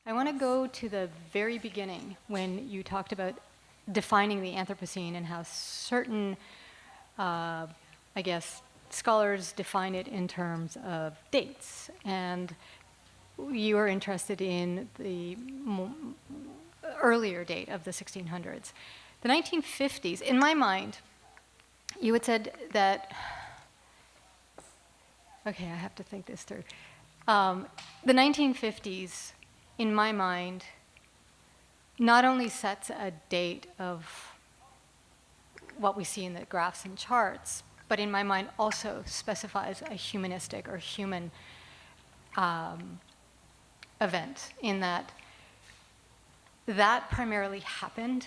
I want to go to the very beginning when you talked about defining the Anthropocene and how certain, I guess, scholars define it in terms of dates. And you are interested in the earlier date of the 1600s. The 1950s, in my mind, you had said that, okay, I have to think this through. The 1950s, in my mind, not only sets a date of what we see in the graphs and charts, but in my mind also specifies a humanistic or human event, in that that primarily happened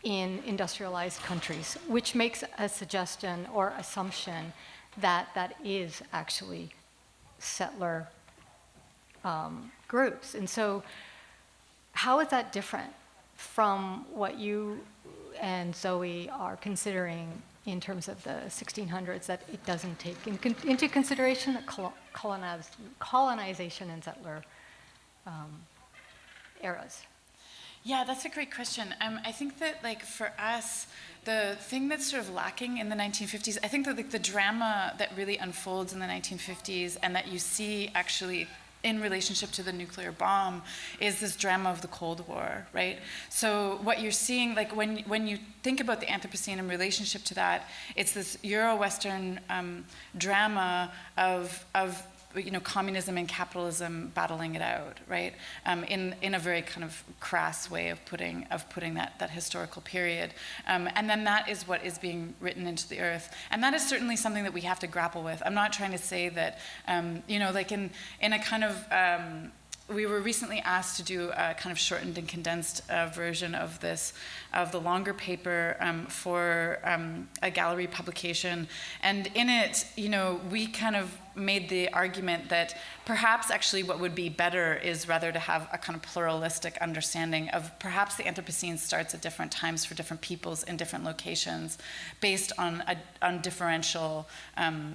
in industrialized countries, which makes a suggestion or assumption that that is actually settler groups. And so how is that different from what you and Zoe are considering in terms of the 1600s, that it doesn't take into consideration the colonization and settler eras? Yeah, that's a great question. I think that, like, for us, the thing that's sort of lacking in the 1950s, I think that, like, the drama that really unfolds in the 1950s and that you see actually in relationship to the nuclear bomb is this drama of the Cold War, right? So what you're seeing, like, when you think about the Anthropocene in relationship to that, it's this Euro-Western drama of communism and capitalism battling it out, right? In a very kind of crass way of putting that historical period. And then that is what is being written into the earth. And that is certainly something that we have to grapple with. I'm not trying to say that, like in a kind of, we were recently asked to do a kind of shortened and condensed version of the longer paper for a gallery publication. And in it, we kind of made the argument that perhaps actually what would be better is rather to have a kind of pluralistic understanding of perhaps the Anthropocene starts at different times for different peoples in different locations based on differential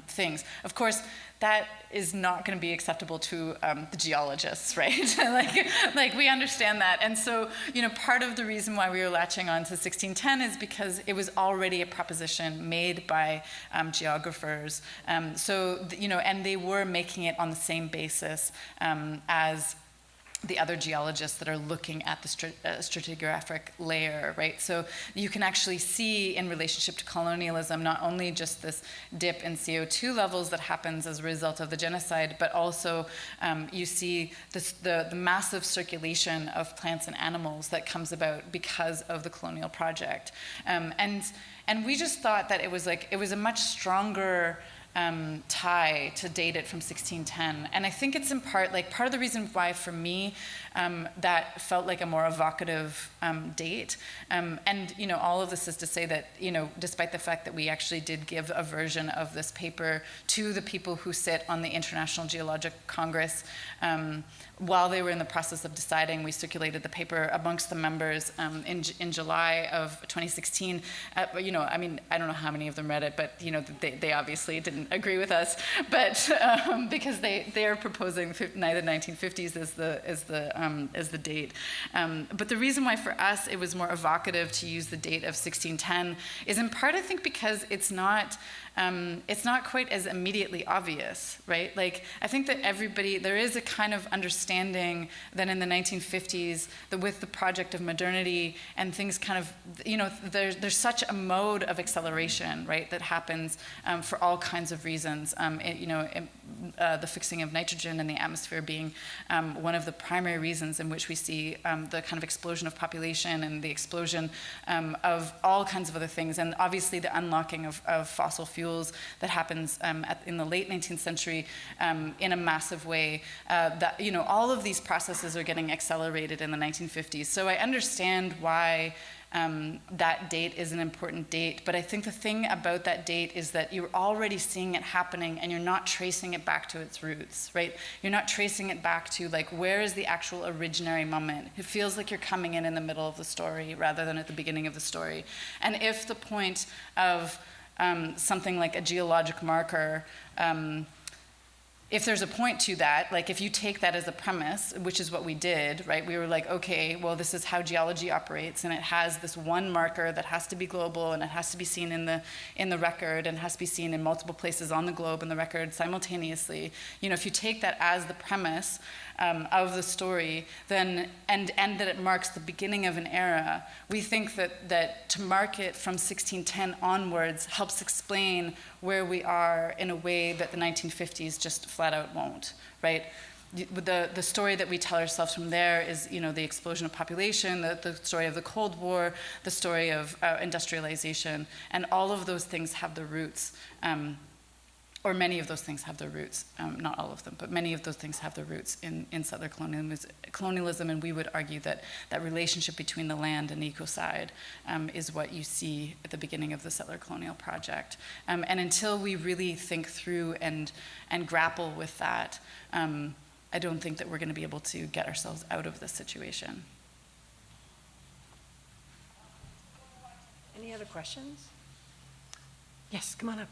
things. Of course, that is not going to be acceptable to the geologists, right? like we understand that. And so, part of the reason why we were latching on to 1610 is because it was already a proposition made by geographers. And they were making it on the same basis as the other geologists that are looking at the stratigraphic layer, right? So you can actually see in relationship to colonialism, not only just this dip in CO2 levels that happens as a result of the genocide, but also you see the massive circulation of plants and animals that comes about because of the colonial project. And we just thought that it was a much stronger tie to date it from 1610. And I think it's in part of the reason why for me that felt like a more evocative date. And all of this is to say that, despite the fact that we actually did give a version of this paper to the people who sit on the International Geologic Congress, while they were in the process of deciding, we circulated the paper amongst the members in July of 2016. I don't know how many of them read it, but they obviously didn't agree with us. But because they are proposing the 1950s as the date. But the reason why for us it was more evocative to use the date of 1610 is in part, I think, because it's not quite as immediately obvious, right? Like, I think that there is a kind of understanding that in the 1950s, that with the project of modernity and things kind of, there's such a mode of acceleration, right, that happens for all kinds of reasons. The fixing of nitrogen in the atmosphere being one of the primary reasons in which we see the kind of explosion of population and the explosion of all kinds of other things, and obviously the unlocking of fossil fuels that happens in the late 19th century in a massive way. That all of these processes are getting accelerated in the 1950s. So I understand why that date is an important date, but I think the thing about that date is that you're already seeing it happening and you're not tracing it back to its roots, right? You're not tracing it back to, like, where is the actual originary moment? It feels like you're coming in the middle of the story rather than at the beginning of the story. And if the point of something like a geologic marker if there's a point to that, like if you take that as a premise, which is what we did, right? We were like, okay, well, this is how geology operates, and it has this one marker that has to be global, and it has to be seen in the record, and has to be seen in multiple places on the globe in the record simultaneously. You know, if you take that as the premise of the story, then and that it marks the beginning of an era, we think that to mark it from 1610 onwards helps explain where we are in a way that the 1950s just flat out won't, right? The story that we tell ourselves from there is, you know, the explosion of population, the story of the Cold War, the story of industrialization, and all of those things have their roots, or many of those things have their roots, not all of them, but many of those things have their roots in settler colonialism, and we would argue that that relationship between the land and ecocide is what you see at the beginning of the settler colonial project. And until we really think through and grapple with that, I don't think that we're going to be able to get ourselves out of this situation. Any other questions? Yes, come on up.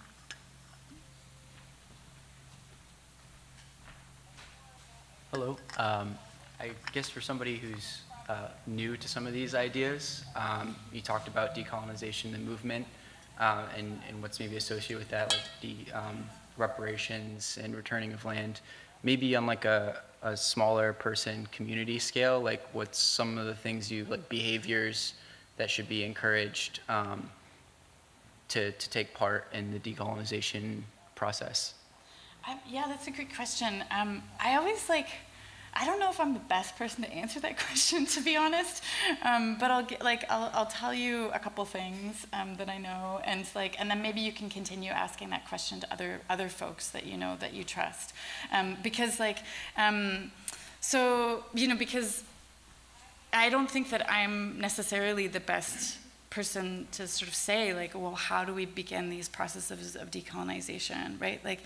Hello. I guess for somebody who's new to some of these ideas, you talked about decolonization, the movement, and what's maybe associated with that, like the reparations and returning of land. Maybe on like a smaller person community scale, like what's some of the things like behaviors that should be encouraged to take part in the decolonization process? Yeah, that's a great question. I always I don't know if I'm the best person to answer that question, to be honest. But I'll tell you a couple things that I know, and then maybe you can continue asking that question to other folks that you know, that you trust, because because I don't think that I'm necessarily the best person to sort of say, well, how do we begin these processes of decolonization, right?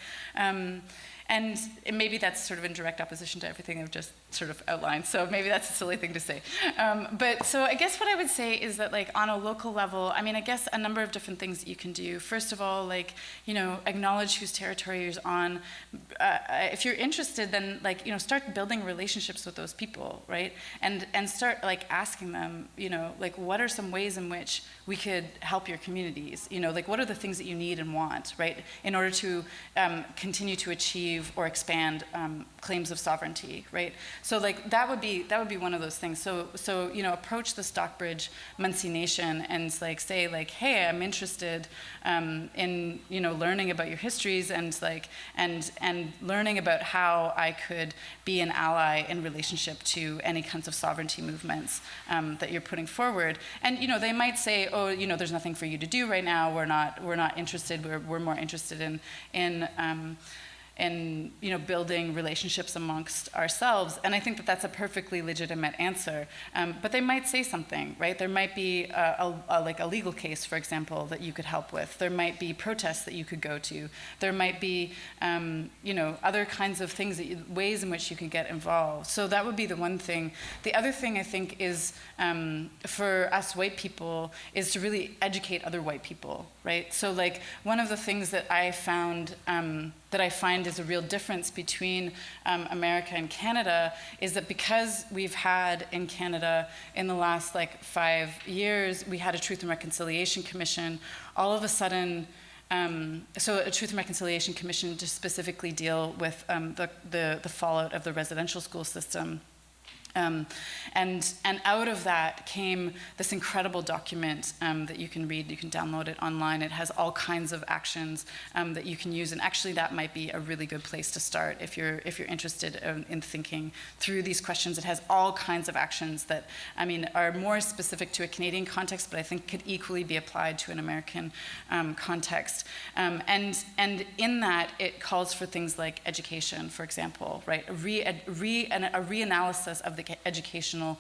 And maybe that's sort of in direct opposition to everything I've just sort of outlined, so maybe that's a silly thing to say. But so I guess what I would say is that on a local level, I mean, I guess a number of different things that you can do. First of all, acknowledge whose territory you're on. If you're interested, then start building relationships with those people, right? And start asking them, what are some ways in which we could help your communities? What are the things that you need and want, right, in order to continue to achieve or expand claims of sovereignty, right? So that would be one of those things. So approach the Stockbridge Munsee Nation and say hey, I'm interested in learning about your histories and learning about how I could be an ally in relationship to any kinds of sovereignty movements that you're putting forward. And they might say, oh, there's nothing for you to do right now. We're not interested. We're more interested in building relationships amongst ourselves. And I think that that's a perfectly legitimate answer. But they might say something, right? There might be a legal case, for example, that you could help with. There might be protests that you could go to. There might be, other kinds of things, ways in which you could get involved. So that would be the one thing. The other thing I think is, for us white people, is to really educate other white people, right? So one of the things that I found, that I find is a real difference between America and Canada is that because we've had in Canada in the last 5 years, we had a Truth and Reconciliation Commission, all of a sudden, so a Truth and Reconciliation Commission to specifically deal with the fallout of the residential school system. And out of that came this incredible document that you can read. You can download it online. It has all kinds of actions that you can use, and actually that might be a really good place to start if you're interested in thinking through these questions. It has all kinds of actions that are more specific to a Canadian context, but I think could equally be applied to an American context. And in that, it calls for things like education, for example, right? A reanalysis of the educational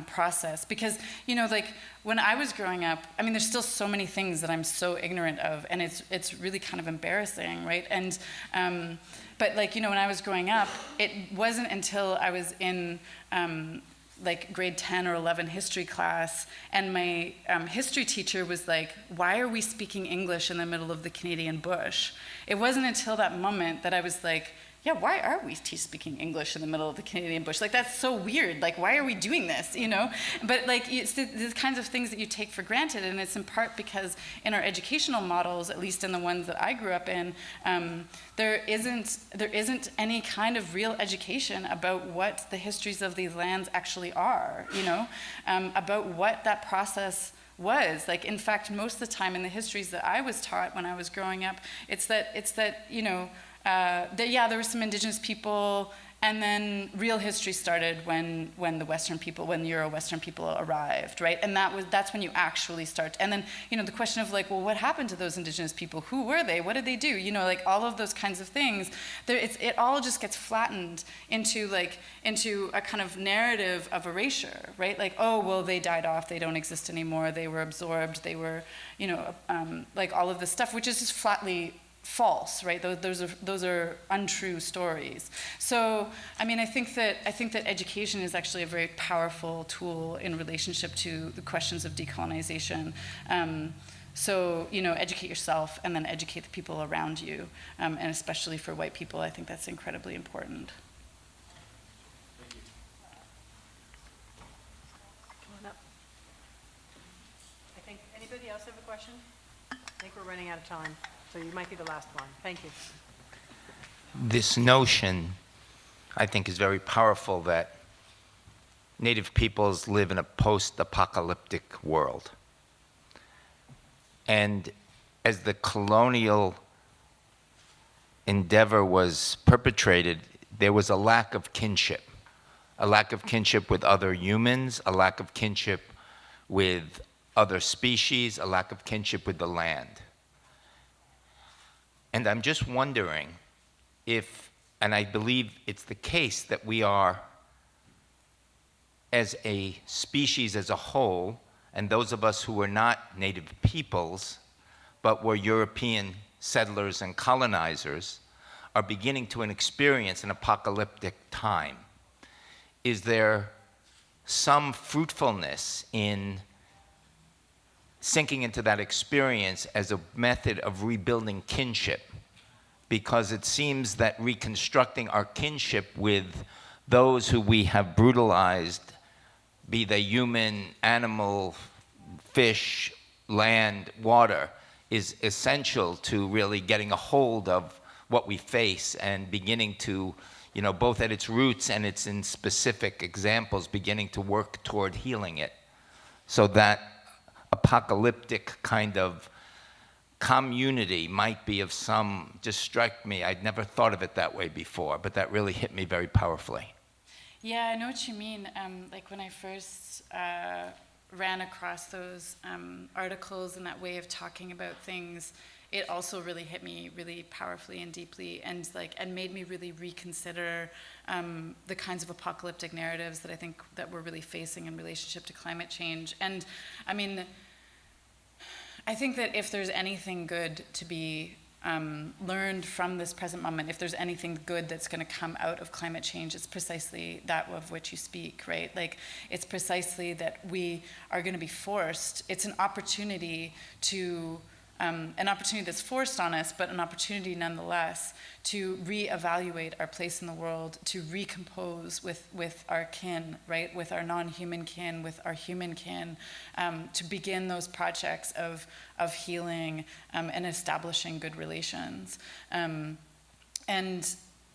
process, because when I was growing up, there's still so many things that I'm so ignorant of, and it's really kind of embarrassing, right? And but when I was growing up, it wasn't until I was in grade 10 or 11 history class, and my history teacher was like, why are we speaking English in the middle of the Canadian bush? It wasn't until that moment that I was like, yeah, why are we speaking English in the middle of the Canadian bush? Like, that's so weird. Like, why are we doing this, you know? But like, it's the kinds of things that you take for granted, and it's in part because in our educational models, at least in the ones that I grew up in, there isn't any kind of real education about what the histories of these lands actually are, you know? About what that process was. Like, in fact, most of the time in the histories that I was taught when I was growing up, it's that you know, there were some Indigenous people, and then real history started when the Euro-Western people arrived, right? And that's when you actually start. And then, you know, the question of like, well, what happened to those Indigenous people? Who were they? What did they do? You know, like all of those kinds of things. It all just gets flattened into a kind of narrative of erasure, right? Like, oh, well, they died off. They don't exist anymore. They were absorbed. They were, you know, like all of this stuff, which is just flatly false, right? Those are untrue stories. So, I mean, I think that education is actually a very powerful tool in relationship to the questions of decolonization. So, you know, educate yourself and then educate the people around you, and especially for white people, I think that's incredibly important. Come on up. I think, anybody else have a question? I think we're running out of time. So you might be the last one. Thank you. This notion, I think, is very powerful that Native peoples live in a post-apocalyptic world. And as the colonial endeavor was perpetrated, there was a lack of kinship with other humans, a lack of kinship with other species, a lack of kinship with the land. And I'm just wondering if, and I believe it's the case, that we are, as a species as a whole, and those of us who were not native peoples, but were European settlers and colonizers, are beginning to experience an apocalyptic time. Is there some fruitfulness in sinking into that experience as a method of rebuilding kinship? Because it seems that reconstructing our kinship with those who we have brutalized, be they human, animal, fish, land, water, is essential to really getting a hold of what we face and beginning to, you know, both at its roots and its in specific examples, beginning to work toward healing it. So that apocalyptic kind of community might be of some, just struck me, I'd never thought of it that way before, but that really hit me very powerfully. Yeah, I know what you mean. Like when I first ran across those articles and that way of talking about things, it also really hit me really powerfully and deeply, and made me really reconsider the kinds of apocalyptic narratives that I think that we're really facing in relationship to climate change. And I mean, I think that if there's anything good to be learned from this present moment, if there's anything good that's going to come out of climate change, it's precisely that of which you speak, right? Like, it's precisely that we are going to be forced. It's an opportunity to, an opportunity that's forced on us, but an opportunity nonetheless to reevaluate our place in the world, to recompose with our kin, right? With our non-human kin, with our human kin, to begin those projects of healing and establishing good relations. And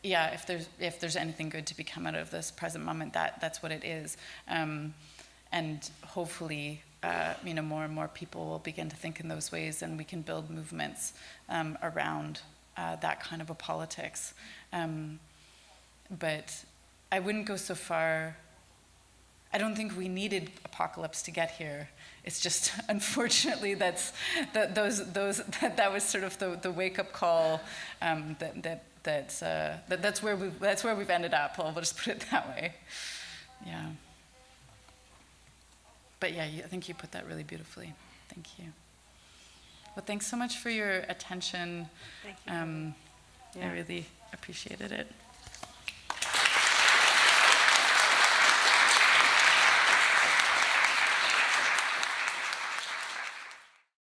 yeah, if there's anything good to become out of this present moment, that's what it is. And hopefully, you know, more and more people will begin to think in those ways, and we can build movements around that kind of a politics. But I wouldn't go so far. I don't think we needed apocalypse to get here. It's just, unfortunately, that was sort of the wake-up call. That's where we've ended up. We'll just put it that way. Yeah. But yeah, I think you put that really beautifully. Thank you. Well, thanks so much for your attention. Thank you. I really appreciated it.